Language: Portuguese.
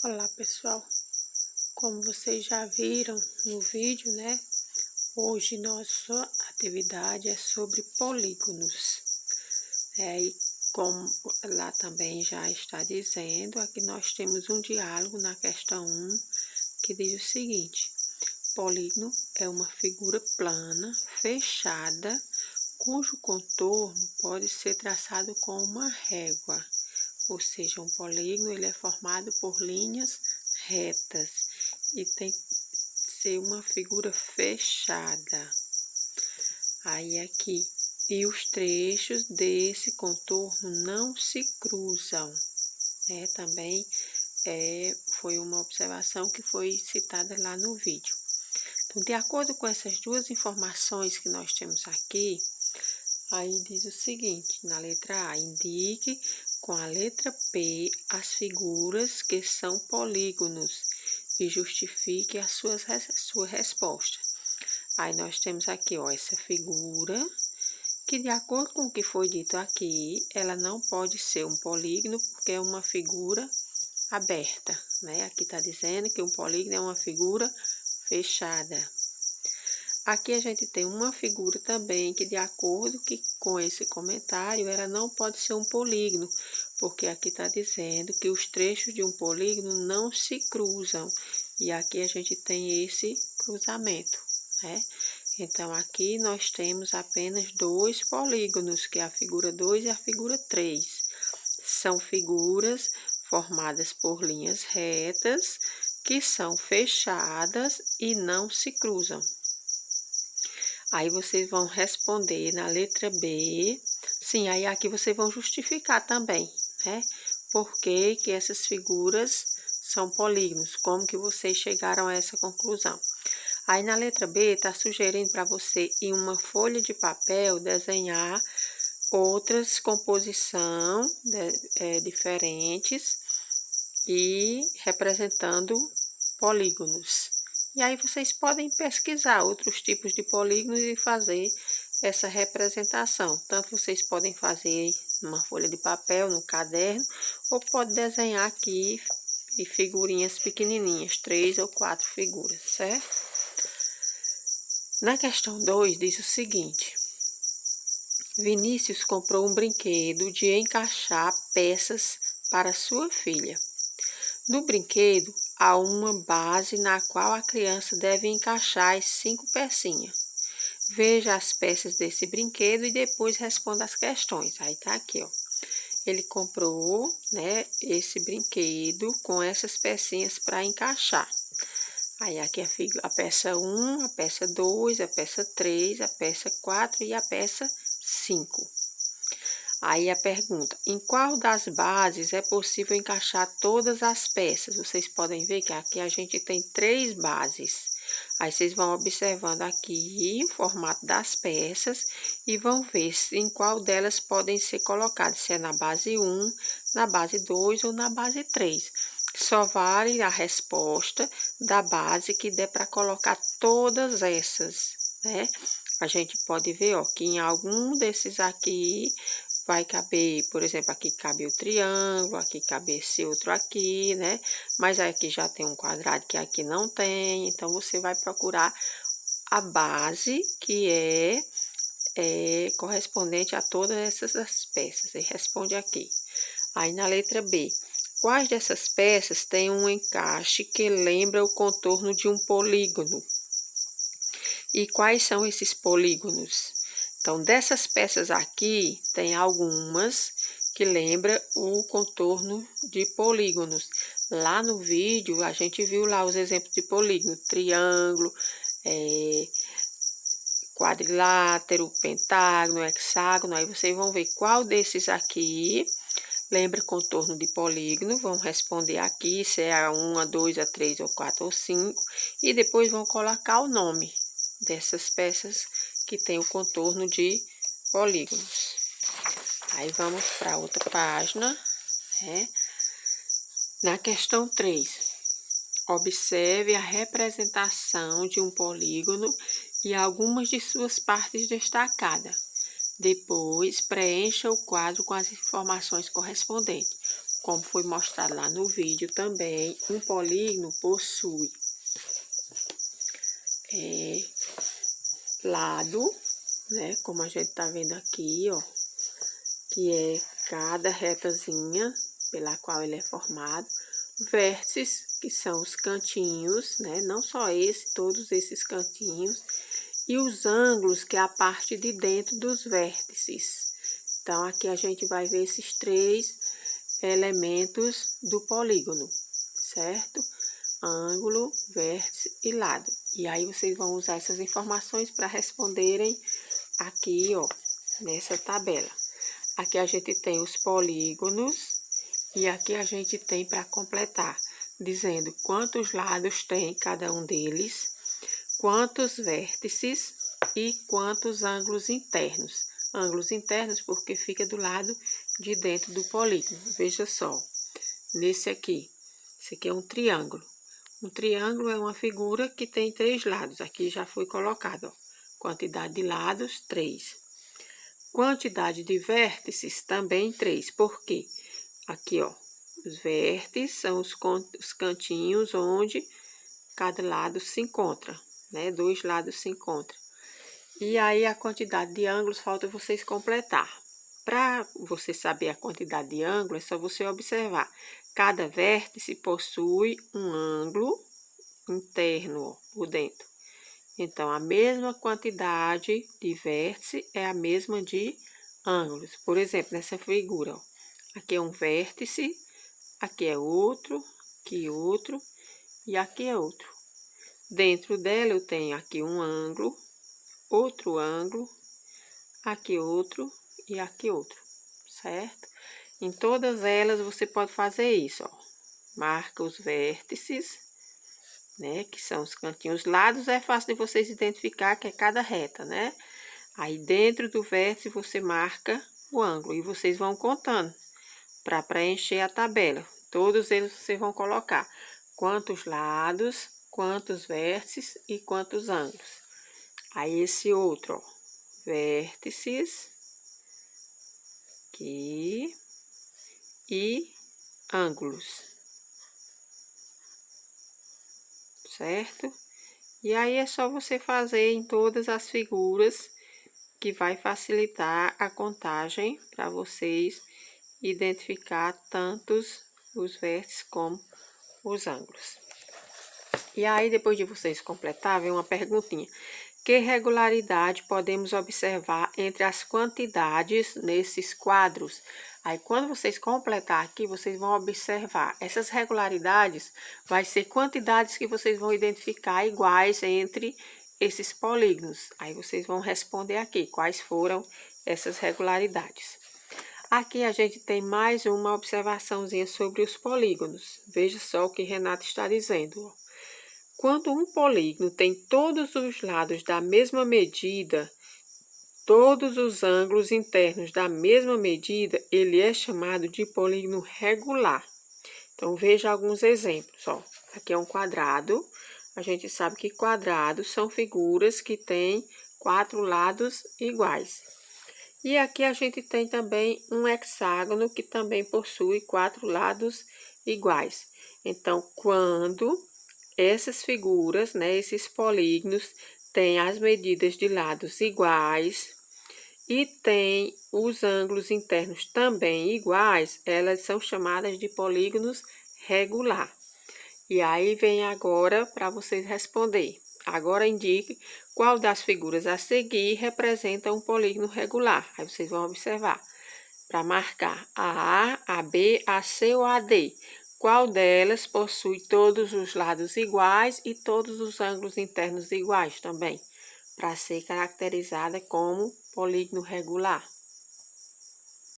Olá pessoal, como vocês já viram no vídeo, né? Hoje nossa atividade é sobre polígonos. E como lá também já está dizendo, aqui nós temos um diálogo na questão 1 que diz o seguinte: polígono é uma figura plana, fechada, cujo contorno pode ser traçado com uma régua. Ou seja, um polígono ele é formado por linhas retas e tem que ser uma figura fechada. Aí aqui, e os trechos desse contorno não se cruzam, né? Também foi uma observação que foi citada lá no vídeo. Então, de acordo com essas duas informações que nós temos aqui, aí diz o seguinte, na letra A, indique com a letra P as figuras que são polígonos e justifique a sua resposta. Aí nós temos aqui, ó, essa figura, que de acordo com o que foi dito aqui, ela não pode ser um polígono, porque é uma figura aberta, né? Aqui está dizendo que um polígono é uma figura fechada. Aqui a gente tem uma figura também que, de acordo com esse comentário, ela não pode ser um polígono, porque aqui está dizendo que os trechos de um polígono não se cruzam. E aqui a gente tem esse cruzamento, né? Então, aqui nós temos apenas dois polígonos, que é a figura 2 e a figura 3. São figuras formadas por linhas retas, que são fechadas e não se cruzam. Aí vocês vão responder na letra B. Sim, aí aqui vocês vão justificar também, né? Por que que essas figuras são polígonos, como que vocês chegaram a essa conclusão. Aí na letra B está sugerindo para você, em uma folha de papel, desenhar outras composições diferentes e representando polígonos. E aí vocês podem pesquisar outros tipos de polígonos e fazer essa representação. Tanto vocês podem fazer numa folha de papel, no caderno, ou pode desenhar aqui em figurinhas pequenininhas, 3 ou 4 figuras, certo? Na questão 2 diz o seguinte: Vinícius comprou um brinquedo de encaixar peças para sua filha. No brinquedo, há uma base na qual a criança deve encaixar as 5 pecinhas. Veja as peças desse brinquedo e depois responda as questões. Aí tá aqui, ó. Ele comprou, né, esse brinquedo com essas pecinhas para encaixar. Aí aqui a peça 1, a peça 2, a peça 3, a peça 4 e a peça 5. Aí a pergunta, em qual das bases é possível encaixar todas as peças? Vocês podem ver que aqui a gente tem 3 bases. Aí vocês vão observando aqui o formato das peças e vão ver em qual delas podem ser colocadas, se é na base 1, na base 2 ou na base 3. Só vale a resposta da base que der para colocar todas essas, né? A gente pode ver, ó, que em algum desses aqui vai caber, por exemplo, aqui cabe o triângulo, aqui cabe esse outro aqui, né? Mas aqui já tem um quadrado que aqui não tem, então você vai procurar a base que é correspondente a todas essas peças e responde aqui. Aí na letra B, quais dessas peças têm um encaixe que lembra o contorno de um polígono? E quais são esses polígonos? Então, dessas peças aqui, tem algumas que lembram o contorno de polígonos. Lá no vídeo, a gente viu lá os exemplos de polígono, triângulo, quadrilátero, pentágono, hexágono. Aí vocês vão ver qual desses aqui lembra contorno de polígono. Vão responder aqui se é a 1, a 2, a 3, ou 4 ou 5. E depois vão colocar o nome dessas peças que tem o contorno de polígonos. Aí vamos para outra página, né? Na questão 3, observe a representação de um polígono e algumas de suas partes destacadas. Depois, preencha o quadro com as informações correspondentes. como foi mostrado lá no vídeo também, um polígono possui lado, né? Como a gente tá vendo aqui, ó, que é cada retazinha pela qual ele é formado, vértices, que são os cantinhos, né? Não só esse, todos esses cantinhos, e os ângulos, que é a parte de dentro dos vértices. Então, aqui a gente vai ver esses 3 elementos do polígono, certo? Ângulo, vértice e lado. E aí, vocês vão usar essas informações para responderem aqui, ó, nessa tabela. Aqui a gente tem os polígonos e aqui a gente tem para completar, dizendo quantos lados tem cada um deles, quantos vértices e quantos ângulos internos. Ângulos internos porque fica do lado de dentro do polígono. Veja só, nesse aqui, esse aqui é um triângulo. Um triângulo é uma figura que tem 3 lados. Aqui já foi colocado, ó, quantidade de lados, 3. Quantidade de vértices, também 3. Por quê? Aqui, ó, os vértices são os cantinhos onde cada lado se encontra, né? 2 lados se encontram. E aí, a quantidade de ângulos, falta vocês completar. Para você saber a quantidade de ângulos, é só você observar. Cada vértice possui um ângulo interno, ó, por dentro. Então, a mesma quantidade de vértice é a mesma de ângulos. Por exemplo, nessa figura, ó, aqui é um vértice, aqui é outro e aqui é outro. Dentro dela eu tenho aqui um ângulo, outro ângulo, aqui outro e aqui outro, certo? Em todas elas você pode fazer isso, ó. Marca os vértices, né? Que são os cantinhos. Os lados é fácil de vocês identificar, que é cada reta, né? Aí, dentro do vértice, você marca o ângulo e vocês vão contando para preencher a tabela. Todos eles vocês vão colocar quantos lados, quantos vértices e quantos ângulos. Aí, esse outro, ó, vértices aqui e ângulos, certo? E aí, é só você fazer em todas as figuras, que vai facilitar a contagem para vocês identificar tantos os vértices como os ângulos. E aí, depois de vocês completar, vem uma perguntinha. Que regularidade podemos observar entre as quantidades nesses quadros? Aí, quando vocês completar aqui, vocês vão observar. Essas regularidades vai ser quantidades que vocês vão identificar iguais entre esses polígonos. Aí, vocês vão responder aqui quais foram essas regularidades. Aqui a gente tem mais uma observaçãozinha sobre os polígonos. Veja só o que Renato está dizendo, ó. Quando um polígono tem todos os lados da mesma medida, todos os ângulos internos da mesma medida, ele é chamado de polígono regular. Então, veja alguns exemplos, ó. Aqui é um quadrado. A gente sabe que quadrados são figuras que têm 4 lados iguais. E aqui a gente tem também um hexágono que também possui 4 lados iguais. Então, quando essas figuras, né, esses polígonos, têm as medidas de lados iguais e têm os ângulos internos também iguais, elas são chamadas de polígonos regular. E aí vem agora para vocês responder. Agora indique qual das figuras a seguir representa um polígono regular. Aí vocês vão observar. Para marcar a A, a B, a C ou a D. Qual delas possui todos os lados iguais e todos os ângulos internos iguais também, para ser caracterizada como polígono regular.